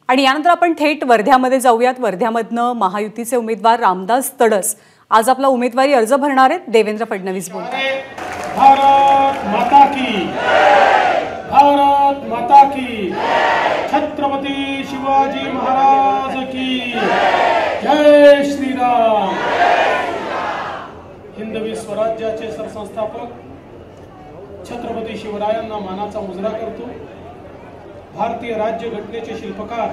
आणि यानंतर आपण थेट वर्ध्यामध्ये जाऊयात। वर्ध्यामधनं महायुतीचे उमेदवार रामदास तडस आज आपला उमेदवारी अर्ज भरणार आहेत। देवेंद्र फडणवीस बोलतात। भारत माता की, भारत माता की, छत्रपती शिवाजी महाराज की जय श्रीराम। हिंदवी स्वराज्याचे सरसंस्थापक छत्रपती शिवरायांना मानाचा मुजरा करतो। भारतीय राज्य घटनेचे शिल्पकार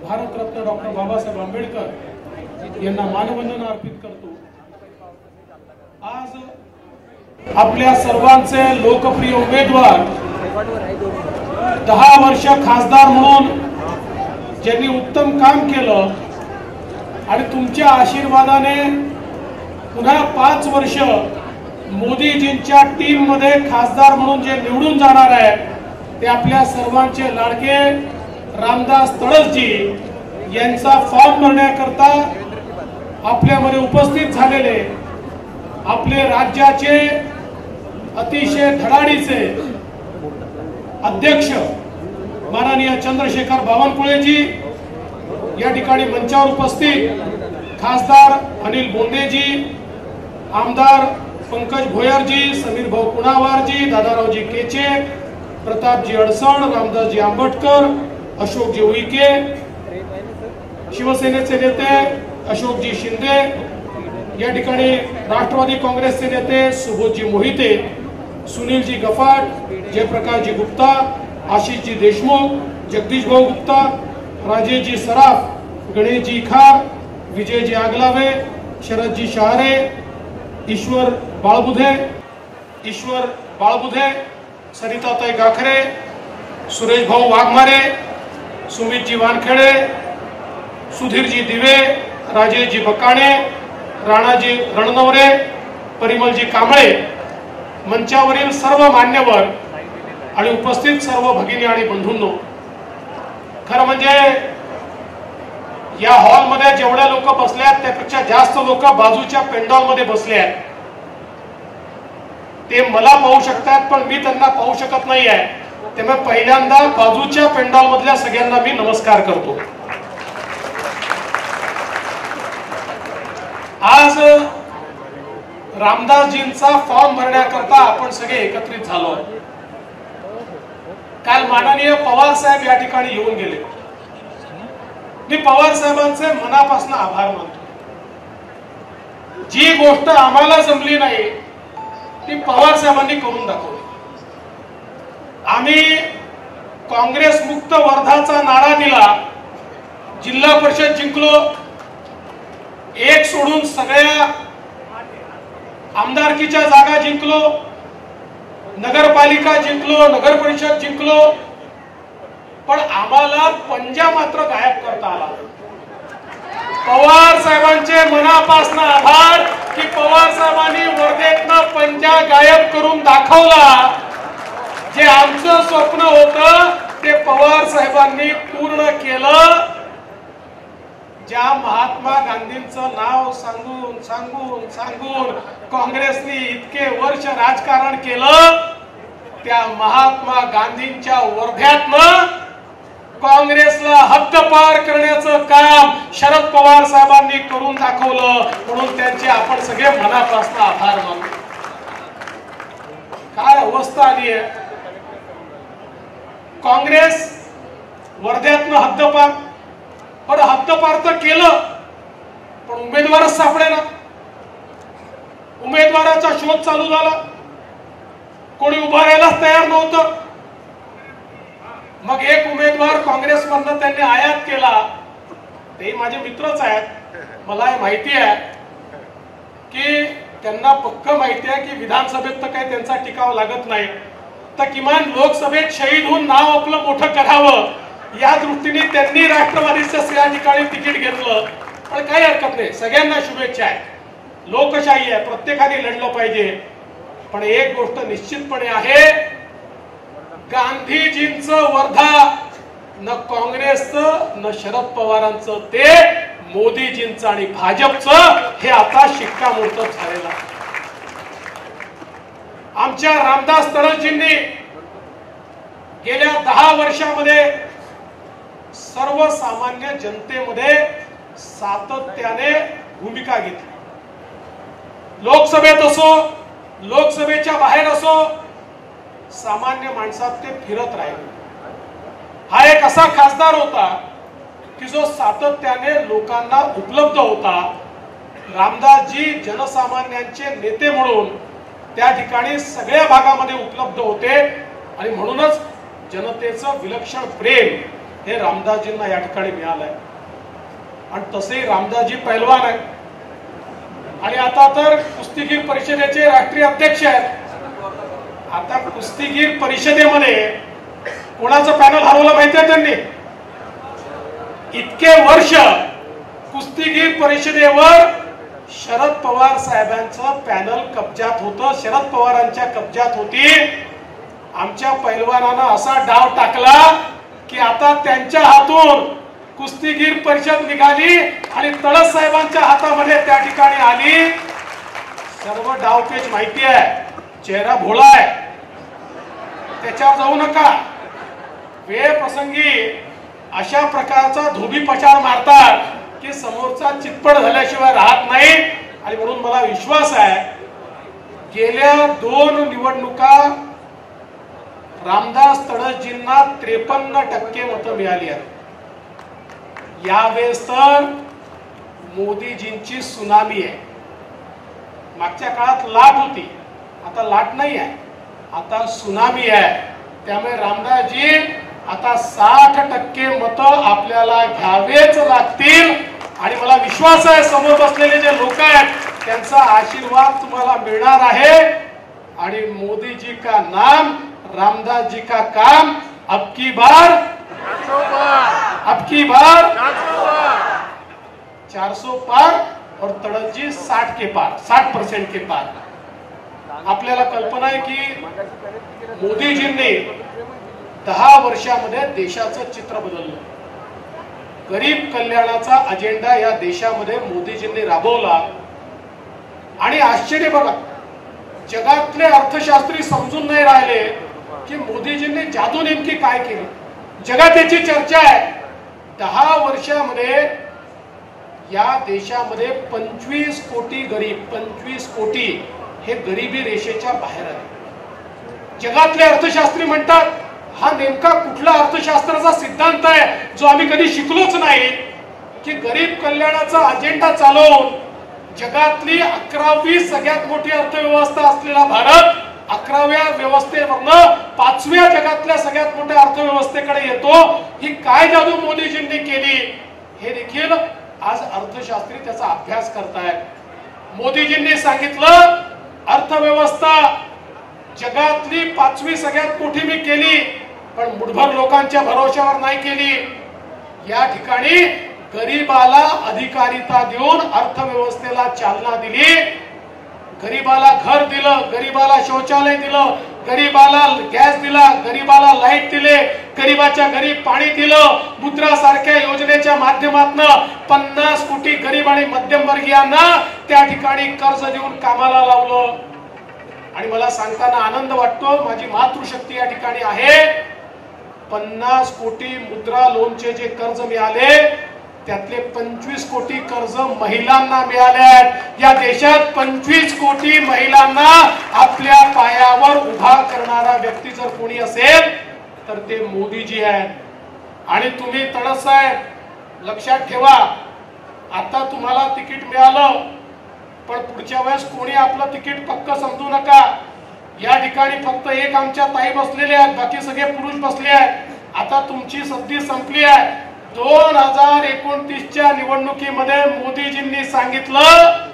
भारतरत्न डॉक्टर बाबासाहेब आंबेडकर यांना मानवंदना अर्पित करतो। आज आपल्या सर्वांचे लोकप्रिय उमेदवार 10 वर्ष खासदार म्हणून ज्यांनी उत्तम काम केलं आणि तुमच्या आशीर्वादाने पुन्हा 5 वर्ष मोदीजींच्या टीम मध्ये खासदार म्हणून जे निवडून जाणार आहे ते आपल्या सर्वांचे लाडके रामदास तडसजी यांचा फॉर्म भरण्याकरता आपल्यामध्ये उपस्थित झालेले आपले राज्याचे अतिशय धडाडीचे अध्यक्ष माननीय चंद्रशेखर बावनकुळेजी, या ठिकाणी मंचावर उपस्थित खासदार अनिल बोंदेजी, आमदार पंकज भोयरजी, समीर भाऊ कुणावारजी, दादारावजी केचे, प्रतापजी अडसण, रामदासजी आंबटकर, अशोकजी उईके, शिवसेनेचे नेते अशोकजी शिंदे, या ठिकाणी राष्ट्रवादी काँग्रेसचे नेते सुबोधजी मोहिते, सुनीलजी गफाट, जयप्रकाशजी गुप्ता, आशिषजी देशमुख, जगदीश भाऊ गुप्ता, राजेशजी सराफ, गणेशजी खार, विजयजी आगलावे, शरदजी शहारे, ईश्वर बाळबुधे, सरिताताई गाखरे, सुरेश भाऊ वाघमारे, सुमितजी वानखेडे, सुधीरजी दिवे, राजेशजी बकाणे, राणाजी रणनवरे, परिमलजी कांबळे, मंचावरील सर्व मान्यवर आणि उपस्थित सर्व भगिनी आणि बंधूंनो, खरं म्हणजे या हॉल मध्ये जेवढे लोक बसले आहेत त्यापेक्षा जास्त लोक बाजूच्या पेंडॉल मध्ये बसले आहेत। ते मला पाहू शकतात पण मी त्यांना पाहू शकत नाही आहे, त्यामुळे पहिल्यांदा बाजूच्या पेंडॉल मधल्या सगळ्यांना मी नमस्कार करतो। आज रामदासजींचा फॉर्म भरण्याकरता आपण सगळे एकत्रित झालो। काल माननीय पवार साहेब या ठिकाणी येऊन गेले। मी पवार साहेबांचे मनापासून आभार मानतो। जी गोष्ट आम्हाला जमली नाही ती पवार साहेबांनी करून दाखवली। आम्ही काँग्रेस मुक्त वर्धाचा नारा दिला, जिल्हा परिषद जिंकलो, एक सोडून सगळ्या आमदारकीच्या जागा जिंकलो, नगरपालिका जिंकलो, नगर परिषद जिंकलो, पण आम्हाला पंजा मात्र गायब करता आला। पवार साहेबांचे मनापासून आभार की पवार साहेबांनी वर्धेतनं पंजा गायब करून दाखवला। जे आमचं स्वप्न होतं ते पवार साहेबांनी पूर्ण केलं। ज्या महात्मा गांधींचं नाव सांगून सांगून सांगून काँग्रेसने इतके वर्ष राजकारण केलं, त्या महात्मा गांधींच्या वर्ध्यातनं काँग्रेसला हद्दपार करण्याचं काम शरद पवार साहेबांनी करून दाखवलं, म्हणून त्यांचे आपण सगळे मनापासून आभार मानतो। काय अवस्था आली आहे, काँग्रेस वर्ध्यातनं हद्दपार, पण हद्दपार तर केलं पण उमेदवारच सापडे ना। उमेदवाराचा शोध चालू झाला, कोणी उभा राहायलाच तयार नव्हतं। मग एक उमेदवार काँग्रेसमधनं त्यांनी आयात केला, ते माझे मित्रच आहेत, मला हे माहिती आहे की त्यांना पक्क माहिती आहे की विधानसभेत तर काही त्यांचा टिकाव लागत नाही, तर किमान लोकसभेत शहीद होऊन नाव आपलं मोठं करावं या दृष्टीने त्यांनी राष्ट्रवादीचं या ठिकाणी तिकीट घेतलं। पण काही हरकत नाही, सगळ्यांना शुभेच्छा आहे, लोकशाही आहे, प्रत्येकाने लढलं पाहिजे। पण एक गोष्ट निश्चितपणे आहे, गांधीजींचं वर्धा न काँग्रेसचं न शरद पवारांचं, ते मोदीजींचं आणि भाजपचं हे आता शिक्कामोर्तब झालेलं आहे। आमच्या रामदास तडसजींनी गेल्या 10 वर्षामध्ये सर्वसामान्य जनतेमध्ये सातत्याने भूमिका घेतली. लोकसभेत असो, लोकसभेच्या बाहेर असो, सामान्य माणसात ते फिरत राहिले. हा एक असा खासदार होता की जो सातत्याने लोकांना उपलब्ध होता. रामदासजी जनसामान्यांचे नेते म्हणून त्या ठिकाणी सगळ्या भागामध्ये उपलब्ध होते आणि म्हणूनच जनतेचं विलक्षण प्रेम हे रामदासजींना या ठिकाणी मिळालंय. आणि तसेही रामदासजी पैलवान आहेत आणि आता तर कुस्तीगीर परिषदेचे राष्ट्रीय अध्यक्ष आहेत. आता कुस्तीगीर परिषदेमध्ये कोणाचं पॅनल हरवलं माहितीये त्यांनी? इतके वर्ष कुस्तीगीर परिषदेवर शरद पवार साहेबांचं पॅनल कब्जात होतं, शरद पवारांच्या कब्जात होती. आमच्या पैलवानानं असा डाव टाकला की आता त्यांच्या हातून कुस्तीगीर परिषद निघाली आणि तळस साहेबांच्या हातामध्ये त्या ठिकाणी आली. सर्व डावपेच माहिती आहे, चेहरा भोळा आहे, त्याच्यावर जाऊ नका. वेळ प्रसंगी अशा प्रकारचा धोबीपछाड मारतात की समोरचा चितपट झाल्याशिवाय राहत नाही. आणि म्हणून मला विश्वास आहे गेल्या 2 निवडणुका रामदास तडसजींना 53% मतं मिळाली आहेत. यावेळेस तर मोदीजींची सुनामी आहे. मागच्या काळात लाट होती, आता लाट नाही आहे, आता सुनामी आहे. त्यामुळे रामदासजी आता 60% मतं आपल्याला घ्यावेच लागतील. आणि मला विश्वास आहे समोर बसलेले जे लोक आहेत त्यांचा आशीर्वाद तुम्हाला मिळणार आहे. आणि मोदी जी का नाम, रामदास जी का काम, अब की बार 400 पार और तड़सजी 60 के पार, 60% के पार. आपल्याला कल्पना आहे की मोदीजींनी 10 वर्षामध्ये देशाचं चित्र बदललं. गरीब कल्याणाचा अजेंडा या देशामध्ये मोदीजींनी राबवला. आणि आश्चर्य बघा, जगातले अर्थशास्त्री समजून नाही राहिले की मोदीजींनी जादू नेमकी काय केली. जगात याची चर्चा आहे. 10 वर्षामध्ये या देशामध्ये 25 कोटी गरीब, 25 कोटी हे गरिबी रेषेच्या बाहेर आले. जगातले अर्थशास्त्री म्हणतात हा नेमका कुठला अर्थशास्त्राचा सिद्धांत आहे जो आम्ही कधी शिकलोच नाही की गरीब कल्याणाचा अजेंडा चालवून जगातली 11वी सगळ्यात मोठी अर्थव्यवस्था असलेला भारत 11व्या व्यवस्थेवरनं 5व्या जगातल्या सगळ्यात मोठ्या अर्थव्यवस्थेकडे येतो. ही काय जादू मोदीजींनी केली हे देखील आज अर्थशास्त्री त्याचा अभ्यास करतायत. मोदीजींनी सांगितलं अर्थव्यवस्था जगातली 5वी सगळ्यात मोठी मी केली, पण मुठभर लोकांच्या भरोश्यावर नाही केली. या ठिकाणी गरीबाला अधिकारिता देऊन अर्थव्यवस्थेला चालना दिली. गरीबाला घर दिलं, गरीबाला शौचालय दिलं, गरीबाला गॅस दिला, गरीबाला लाईट दिले, गरीबाच्या घरी पाणी दिलं. मुद्रा सारख्या योजनेच्या माध्यमातून 50 कोटी गरीब आणि मध्यमवर्गीयांना त्या ठिकाणी कर्ज देऊन कामाला लावलं. आणि मला सांगताना आनंद वाटतो, माझी मातृशक्ती या ठिकाणी आहे. 50 कोटी मुद्रा लोनचे जे कर्ज मिळाले त्यातले 25 कोटी कर्ज महिलांना मिळाले. या देशात 25 कोटी महिलांना आपल्या पायावर उभा करणारा व्यक्ती जर कोणी असेल तर ते मोदीजी आहेत. आणि तुम्ही तडस साहेब लक्षात ठेवा, आता तुम्हाला तिकीट मिळालं पण पुढच्या वेळेस कोणी आपलं तिकीट पक्क समजू नका. या ठिकाणी फक्त एक आमच्या ताई बसलेले आहेत, बाकी सगळे पुरुष बसले आहेत. आता तुमची संधी संपली आहे. 2029च्या निवडणुकीमध्ये मोदीजींनी सांगितलं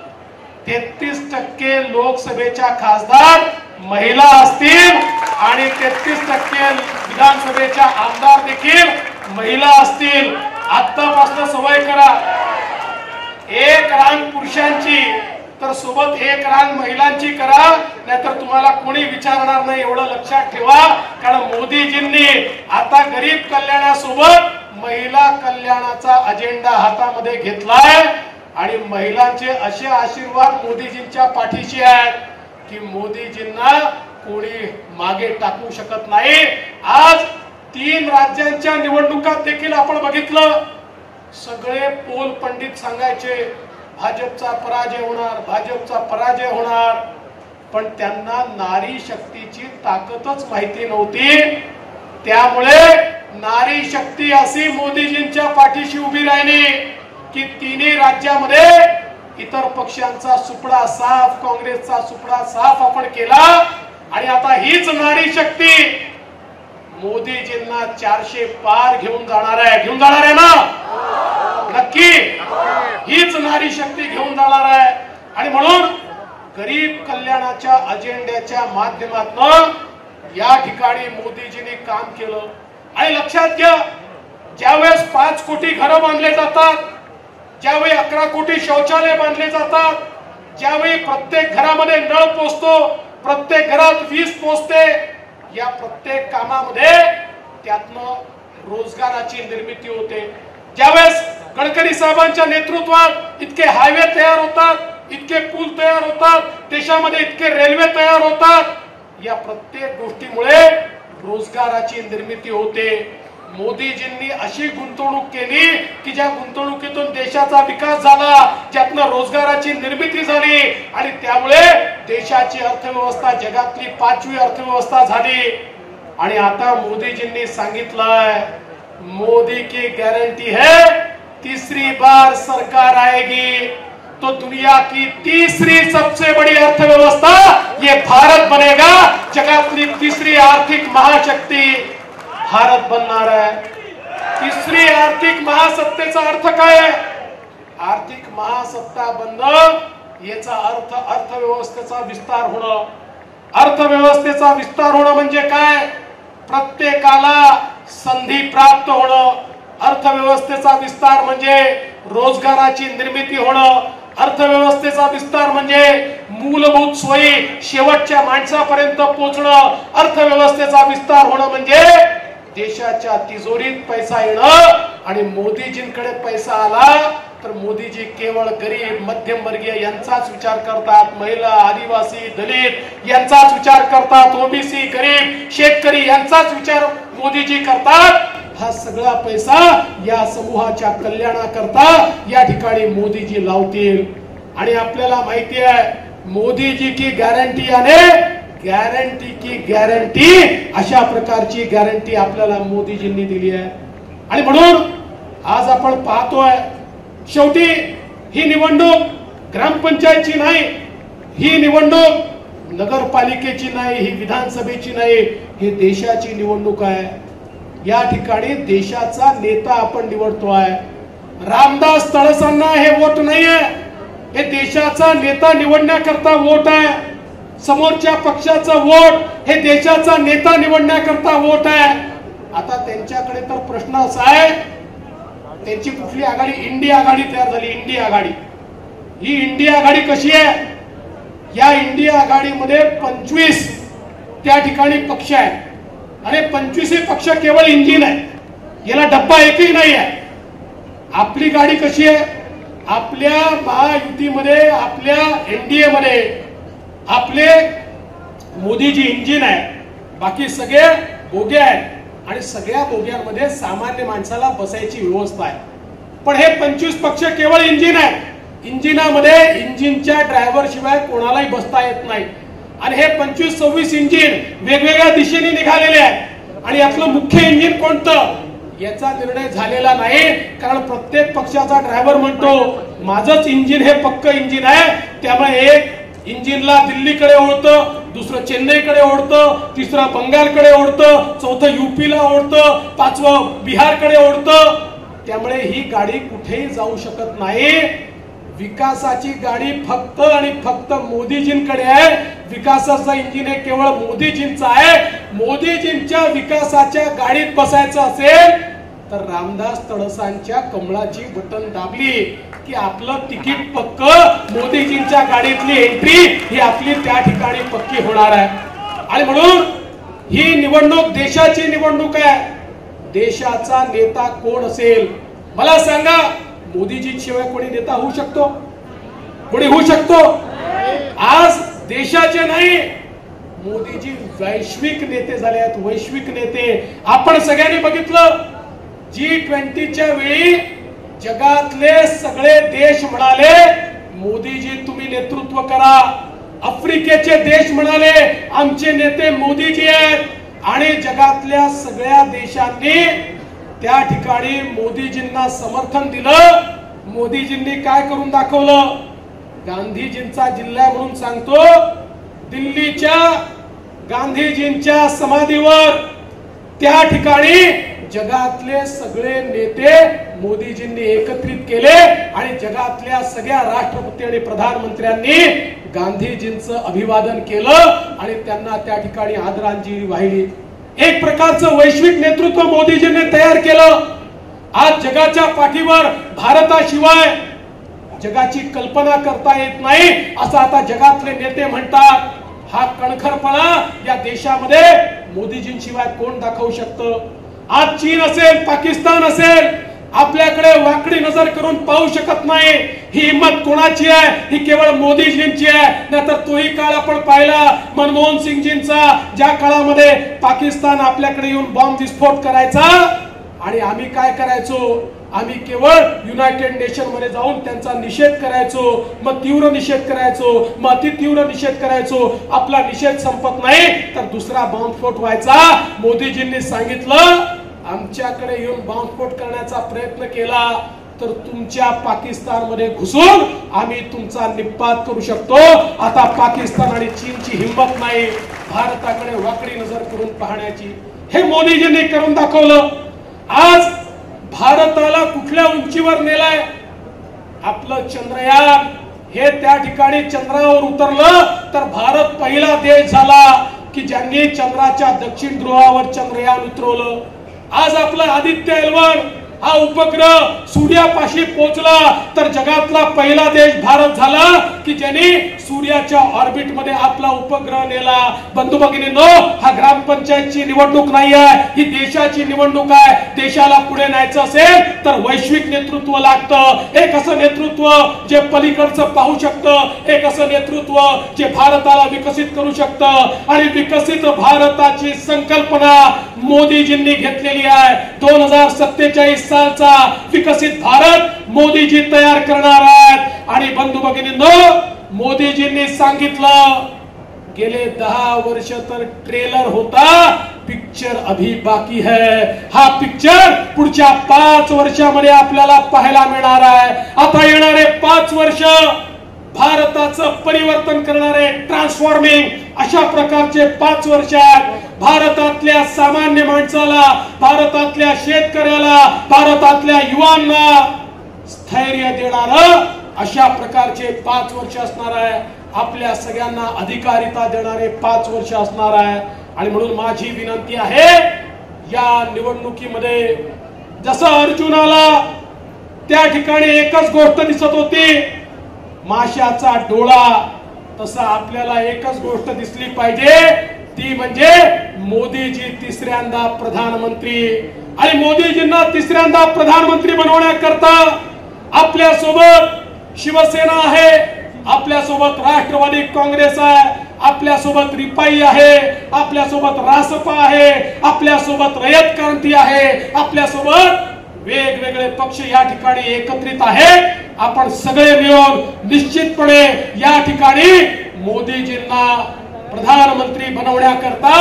33% लोकसभेच्या खासदार महिला असतील आणि 33% विधानसभेच्या आमदार देखील महिला असतील. आतापासून सवय करा, एक रांग पुरुषांची तर सोबत एक रांग महिलांची करा, नाहीतर तुम्हाला कोणी विचारणार नाही. एवढं लक्षात ठेवा, कारण मोदीजींनी आता गरीब कल्याणासोबत महिला कल्याणाचा अजेंडा हातामध्ये घेतलाय. आणि महिलांचे असे आशीर्वाद मोदीजींच्या पाठीशी आहेत की मोदीजींना कोणी मागे टाकू शकत नाही. आज 3 राज्यांच्या निवडणुकात देखील आपण बघितलं, सगळे पोल पंडित सांगायचे भाजपचा पराजय होणार, भाजपचा पराजय होणार, पण त्यांना नारी शक्तीची ताकदच माहिती नव्हती. त्यामुळे नारी शक्ती अशी मोदीजींच्या पाठीशी उभी राहिली की तिन्ही राज्यामध्ये इतर पक्षांचा सुपडा साफ, काँग्रेसचा सुपडा साफ आपण केला. आणि आता हीच नारी शक्ती मोदीजींना 400 पार घेऊन जाणार आहे ना? नक्की हीच नारी शक्ती घेऊन जाणार आहे. आणि म्हणून गरीब कल्याणाच्या अजेंड्याच्या माध्यमातून या ठिकाणी मोदीजींनी काम केलं. आणि लक्षात घ्या, ज्यावेळेस 5 कोटी घरं बांधले जातात, ज्यावेळी 11 कोटी शौचालय बांधले जातात, ज्यावेळी प्रत्येक घरामध्ये नळ पोचतो, प्रत्येक घरात वीज पोचते, या प्रत्येक कामामध्ये त्यातनं रोजगाराची निर्मिती होते. ज्यावेळेस गडकरी साहेबांच्या नेतृत्वात इतके हायवे तयार होतात, इतके पूल तयार होतात, देशामध्ये इतके रेल्वे तयार होतात, या प्रत्येक गोष्टीमुळे रोजगाराची निर्मिती होते. मोदीजींनी अशी गुंतवणूक केली की ज्या गुंतवणुकीतून देशाचा विकास झाला, ज्यातनं रोजगाराची निर्मिती झाली आणि त्यामुळे देशाची अर्थव्यवस्था जगातली 5वी अर्थव्यवस्था झाली. आणि आता मोदीजींनी सांगितलंय, मोदी की गारंटी है तीसरी बार सरकार आएगी तो दुनिया की तीसरी सबसे बड़ी अर्थव्यवस्था ये भारत बनेगा. जगातली तिसरी आर्थिक महाशक्ती भारत बनणार आहे. तिसरी आर्थिक महासत्तेचा अर्थ काय आहे? आर्थिक महासत्ता बनणं याचा अर्थ अर्थव्यवस्थेचा विस्तार होणं. अर्थव्यवस्थेचा विस्तार होणं म्हणजे काय? प्रत्येकाला संधी प्राप्त होणं. अर्थव्यवस्थेचा विस्तार म्हणजे रोजगाराची निर्मिती होणं. अर्थव्यवस्थेचा विस्तार म्हणजे मूलभूत सोयी शेवटच्या माणसापर्यंत पोहोचणं. अर्थव्यवस्थेचा विस्तार होणं म्हणजे देशाच्या तिजोरीत पैसा येणं. आणि मोदीजींकडे पैसा आला तर मोदीजी केवळ गरीब, मध्यमवर्गीय यांचाच विचार करतात, महिला, आदिवासी, दलित यांचाच विचार करतात, ओबीसी, गरीब, शेतकरी यांचाच विचार मोदीजी करतात. हा सगळा पैसा या समूहाच्या कल्याणाकरता या ठिकाणी मोदीजी लावतील. आणि आपल्याला माहिती आहे, मोदीजी की गॅरंटी याने गॅरंटी की गॅरंटी, अशा प्रकारची गॅरंटी आपल्याला मोदीजींनी दिली आहे. आणि म्हणून आज आपण पाहतोय, शेवटी ही निवडणूक ग्रामपंचायतची नाही, ही निवडणूक नगरपालिकेची नाही, ही विधानसभेची नाही, ही देशाची निवडणूक आहे. या ठिकाणी देशाचा नेता आपण निवडतोय. रामदास तळसांना हे वोट नाहीये, हे देशाचा नेता निवडण्याकरता वोट आहे. समोरच्या पक्षाचा वोट हे देशाचा नेता निवडण्याकरता वोट आहे. आता त्यांच्याकडे तर प्रश्न असा आहे, त्यांची कुठली आघाडी? इंडिया आघाडी तयार झाली. इंडिया आघाडी, ही इंडिया आघाडी कशी आहे? या इंडिया आघाडीमध्ये 25 त्या ठिकाणी पक्ष आहेत आणि 25 पक्ष केवळ इंजिन आहे, याला डब्बा एकही नाही आहे. आपली गाडी कशी आहे? आपल्या महायुतीमध्ये, आपल्या एनडीए मध्ये आपले मोदीजी इंजिन आहे, बाकी सगळे बोगे आहेत. आणि सगळ्या बोग्यांमध्ये सामान्य माणसाला बसायची व्यवस्था आहे. पण हे 25 पक्ष केवळ इंजिन आहे. इंजिनामध्ये इंजिनच्या ड्रायव्हर शिवाय कोणालाही बसता येत नाही. आणि हे 25-26 इंजिन वेगवेगळ्या दिशेने निघालेले आहेत. आणि यातलं मुख्य इंजिन कोणतं याचा निर्णय झालेला नाही. कारण प्रत्येक पक्षाचा ड्रायव्हर म्हणतो माझंच इंजिन हे पक्क इंजिन आहे. त्यामुळे एक इंजिनला दिल्लीकडे ओढतं, दुसरं चेन्नईकडे ओढतं, तिसरं बंगालकडे ओढतं, चौथं युपीला ओढतं, 5वं बिहारकडे ओढतं. त्यामुळे ही गाडी कुठेही जाऊ शकत नाही. विकासाची गाडी फक्त आणि फक्त मोदीजींकडे आहे. विकासाचा इंजिन हे केवळ मोदीजींचा आहे. मोदीजींच्या विकासाच्या गाडीत बसायचं असेल तर रामदास तळसांच्या कमळाची बटन दाबली की आपलं तिकीट पक्क, मोदीजींच्या गाडीतली एंट्री ही आपली त्या ठिकाणी पक्की होणार आहे. आणि म्हणून ही निवडणूक देशाची निवडणूक आहे. देशाचा नेता कोण असेल मला सांगा? मोदीजी शिवाय कोणी नेता होऊ शकतो? कोणी होऊ शकतो? आज देशाचे नाही मोदीजी वैश्विक नेते झाले आहेत, वैश्विक नेते. आपण सगळ्यांनी बघितलं G20च्या वेळी जगातले सगळे देश म्हणाले मोदीजी तुम्ही नेतृत्व करा. आफ्रिकेचे देश म्हणाले आमचे नेते मोदीजी आहेत. आणि जगातल्या सगळ्या देशांनी त्या ठिकाणी मोदीजींना समर्थन दिलं. मोदीजींनी काय करून दाखवलं? गांधीजींचा जिल्हा म्हणून सांगतो, दिल्लीच्या गांधीजींच्या समाधीवर त्या ठिकाणी जगातले सगळे नेते मोदीजींनी एकत्रित केले आणि जगातल्या सगळ्या राष्ट्रपती आणि प्रधानमंत्र्यांनी गांधीजींचं अभिवादन केलं आणि त्यांना त्या ठिकाणी आदरांजली वाहिली. एक प्रकारचं वैश्विक नेतृत्व मोदीजींनी तयार केलं. आज जगाच्या पाठीवर भारताशिवाय जगाची कल्पना करता येत नाही असं आता जगातले नेते म्हणतात. हा कणखरपणा या देशामध्ये मोदीजींशिवाय कोण दाखवू शकतं? आज चीन असेल, पाकिस्तान असेल, आपल्याकडे वाकडी नजर करून पाहू शकत नाही. ही हिम्मत कोणाची आहे? ही केवळ मोदीजींची आहे. नाहीतर तोही काळ आपण पाहिला मनमोहन सिंगजींचा, ज्या काळामध्ये पाकिस्तान आपल्याकडे येऊन बॉम्ब विस्फोट करायचा आणि आम्ही काय करायचो? आम्ही केवळ युनायटेड नेशन मध्ये जाऊन त्यांचा निषेध करायचो, मग तीव्र निषेध करायचो, मग अति तीव्र निषेध करायचो. आपला निषेध संपत नाही तर दुसरा बॉम्बस्फोट व्हायचा. मोदीजींनी सांगितलं आमच्याकडे येऊन बॉम्बस्फोट करण्याचा प्रयत्न केला तर तुमच्या पाकिस्तानमध्ये घुसून आम्ही तुमचा निपात करू शकतो. आता पाकिस्तान आणि चीनची हिंमत नाही भारताकडे वाकडी नजर करून पाहण्याची. हे मोदीजींनी करून दाखवलं. आज भारताला कुठल्या उंचीवर नेलाय? आपलं चंद्रयान हे त्या ठिकाणी चंद्रावर उतरलं तर भारत पहिला देश झाला की ज्यांनी चंद्राच्या दक्षिण ध्रुवावर चंद्रयान उतरवलं. आज आपला आदित्य एल1 हा उपग्रह सूर्यापाशी पोहोचला तर जगातला पहिला देश भारत झाला की ज्यांनी सूर्याच्या ऑर्बिट मध्ये आपला उपग्रह नेला. बंधू भगिनींनो, हा ग्रामपंचायतची निवडणूक नाही आहे, ही देशाची निवडणूक आहे. देशाला पुढे न्यायचं असेल तर वैश्विक नेतृत्व लागतं. एक असं नेतृत्व जे पलीकडचं पाहू शकतं, एक असं नेतृत्व जे भारताला विकसित करू शकतं. आणि विकसित भारताची संकल्पना मोदीजींनी घेतलेली आहे. 2047 सालचा विकसित भारत मोदीजी तयार करणार आहेत. आणि बंधू भगिनींनो, मोदीजींनी सांगितलं गेले 10 वर्ष तर ट्रेलर होता, पिक्चर अभी बाकी है. हा पिक्चर पुढच्या 5 वर्षामध्ये आपल्याला पाहायला मिळणार आहे. आता येणारे 5 वर्ष भारताचं परिवर्तन करणारे, ट्रान्सफॉर्मिंग अशा प्रकारचे 5 वर्ष आहेत. भारतातल्या सामान्य माणसाला, भारतातल्या शेतकऱ्याला, भारतातल्या युवांना स्थैर्य देणारं अशा प्रकारचे 5 वर्ष असणार आहे. आपल्या सगळ्यांना अधिकारिता देणारे 5 वर्ष असणार आहे. आणि म्हणून माझी विनंती आहे, या निवडणुकीमध्ये जसं अर्जुनाला त्या ठिकाणी एकच गोष्ट दिसत होती, माशाचा डोळा, तसं आपल्याला एकच गोष्ट दिसली पाहिजे, ती म्हणजे मोदीजी तिसऱ्यांदा प्रधानमंत्री. आणि मोदीजींना तिसऱ्यांदा प्रधानमंत्री बनवण्याकरता आपल्या सोबत शिवसेना आहे, आपल्या सोबत राष्ट्रवादी काँग्रेस आहे, आपल्या सोबत रिपाई आहे, आपल्या सोबत रासपा आहे, आपल्या सोबत रयत क्रांती आहे, आपल्या सोबत वेगवेगळे पक्ष या ठिकाणी एकत्रित आहेत. आपण सगळे मिळून निश्चितपणे या ठिकाणी मोदीजींना प्रधानमंत्री बनवण्याकरता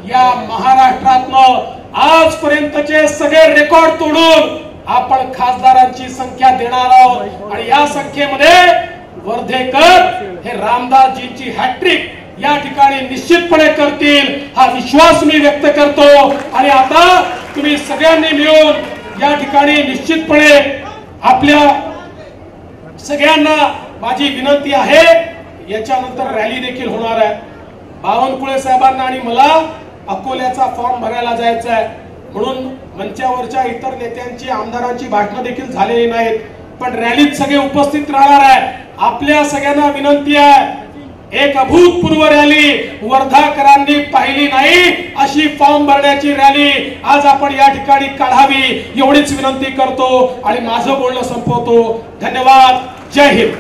या महाराष्ट्रातनं आजपर्यंतचे सगळे रेकॉर्ड तोडून आपण खासदारांची संख्या देणार आहोत. आणि या संख्येमध्ये वर्धेकर हे रामदासजींची हॅट्रिक या ठिकाणी निश्चितपणे करतील, हा विश्वास मी व्यक्त करतो. आणि आता तुम्ही सगळ्यांनी मिळून या ठिकाणी निश्चितपणे आपल्या सगळ्यांना माझी विनंती आहे, याच्यानंतर रॅली देखील होणार आहे. बावनकुळे साहेबांना आणि मला अकोल्याचा फॉर्म भरायला जायचा आहे, म्हणून मंचावरच्या इतर नेत्यांची, आमदारांची भाषणं देखील झालेली नाहीत, पण रॅलीत सगळे उपस्थित राहणार आहे. आपल्या सगळ्यांना विनंती आहे, एक अभूतपूर्व रॅली वर्धाकरांनी पाहिली नाही अशी फॉर्म भरण्याची रॅली आज आपण या ठिकाणी काढावी, एवढीच विनंती करतो आणि माझं बोलणं संपवतो. धन्यवाद. जय हिंद.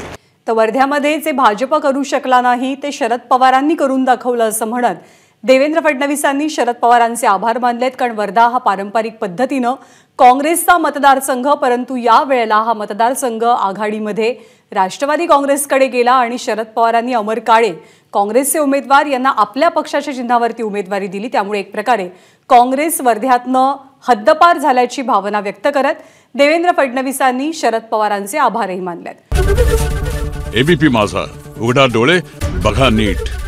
तर वर्ध्यामध्ये जे भाजप करू शकला नाही ते शरद पवारांनी करून दाखवलं असं म्हणत देवेंद्र फडणवीसांनी शरद पवारांचे आभार मानलेत. कारण वर्धा हा पारंपरिक पद्धतीनं काँग्रेसचा मतदारसंघ, परंतु या वेळेला हा मतदारसंघ आघाडीमध्ये राष्ट्रवादी काँग्रेसकडे गेला आणि शरद पवारांनी अमर काळे काँग्रेसचे उमेदवार यांना आपल्या पक्षाच्या चिन्हावरती उमेदवारी दिली. त्यामुळे एक प्रकारे काँग्रेस वर्ध्यातनं हद्दपार झाल्याची भावना व्यक्त करत देवेंद्र फडणवीसांनी शरद पवारांचे आभारही मानलेत. एबीपी माझा, उघडा डोळे बघा नीट.